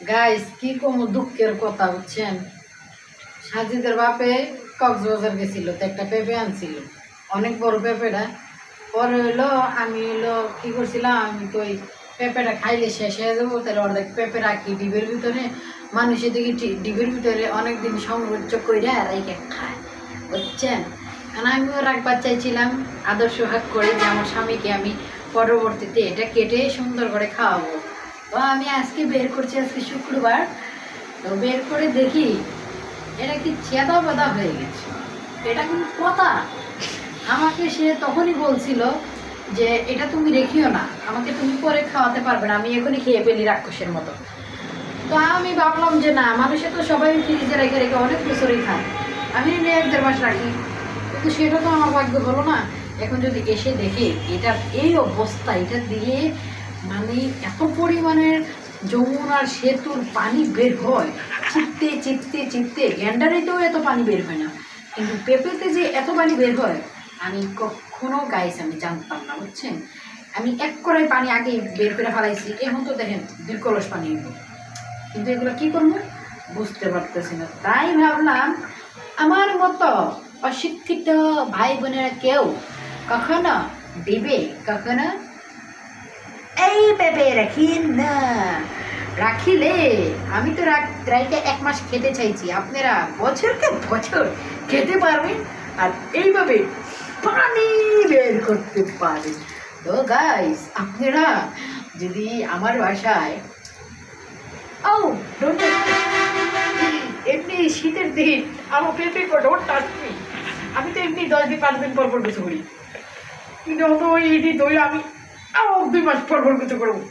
Guys কি কম দুঃখের কথা বুঝছেন। সাজিদের বাপে কক্সবাজার গেছিল, তো একটা পেঁপে আনছিল, অনেক বড় পেঁপেটা। পরে হইলো আমি কি করছিলাম, আমি তো ওই পেঁপেটা খাইলে শেষ হয়ে যাবো, তাহলে অর্ধেক পেঁপে রাখি ডিবের ভিতরে। মানুষের দিকে ডিবের ভিতরে অনেকদিন সংরক্ষ করে রেখে খায় বুঝছেন। কারণ আমিও রাখবার চাইছিলাম আদর্শ হাত করে যে আমার স্বামীকে আমি পরবর্তীতে এটা কেটে সুন্দর করে খাওয়াবো। তো আমি আজকে বের করছি, আজকে শুক্রবার, তো বের করে দেখি এটা কি চেদা বেদা হয়ে গেছে। এটা কিন্তু কথা, আমাকে সে তখনই বলছিল যে এটা তুমি রেখিও না, আমাকে তুমি পরে খাওয়াতে পারবে না, আমি এখনই খেয়ে ফেলি রাক্ষসের মতো। তো আমি ভাবলাম যে না, মানুষে তো সবাই ফ্রিজে রেখে রেখে অনেক বছরই খায়, আমি 1-1.5 মাস রাখি, কিন্তু সেটা তো আমার ভাগ্য হলো না। এখন যদি এসে দেখে এটার এই অবস্থা, এটা দিয়ে মানে এত পরিমাণের যমুনার সেতুর পানি বের হয়, চিপতে চিপতে চিপতে। গ্যান্ডারেতেও এত পানি বের হয় না, কিন্তু পেঁপেতে যে এত পানি বের হয় আমি কখনো গাইস আমি জানতাম না বুঝছেন। আমি এক কড়াই পানি আগে বের করে ফেলাইছি, এখন তো দেখেন 2 কলস পানি হইব, কিন্তু এগুলো কি করবো বুঝতে পারতেছি না। তাই ভাবলাম আমার মতো অশিক্ষিত ভাই বোনেরা কেউ কখনো দিবে, কখনো এই পেঁপে রাখি না, রাখিলে আমি তো রাইকে 1 মাস খেতে চাইছি, আপনারা বছরকে বছর খেতে পারবেন আর এইভাবে পানি বের করতে পারেন। তো গাইস আপনারা যদি আমার বাসায় এমনি শীতের দিন আমার পেঁপে ডোন্ট টাচ মি, আমি তো এমনি 10 দিন 5 দিন পর পর কিছু করি, কিন্তু হতো ওই এটি দই আমি 2 মাস পর পর কিছু করবো।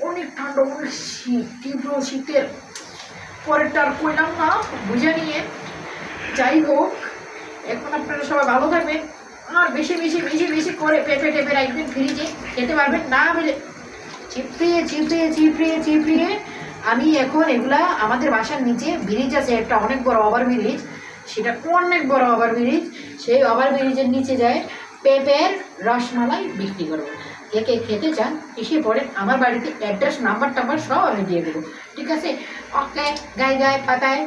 অনেক ঠান্ডা, অনেক শীত, তীব্র শীতের পরেরটা আর কইলাম না, বুঝে নিয়ে। যাই হোক, এখন আপনারা সবাই ভালো থাকবেন, আর বেশি বেশি বেশি বেশি করে পেঁপে টেপে রাখবেন ফ্রিজে, খেতে পারবেন না বলে চিপড়িয়ে চিপড়িয়ে চিপড়িয়ে চিপড়িয়ে। আমি এখন এগুলা আমাদের বাসার নিচে ব্রিজ আছে একটা, অনেক বড় ওভার ব্রিজ, সেটা অনেক বড় ওভার ব্রিজ, সেই ওভার ব্রিজের নিচে যায় পেঁপের রসমালাই বিক্রি করবো। কে কে খেতে চান এসে পড়ে, আমার বাড়িতে অ্যাড্রেস নাম্বার টাম্বার সব আমি দিয়ে দেবো, ঠিক আছে। ওকে, গায়ে গায়ে পাতায়।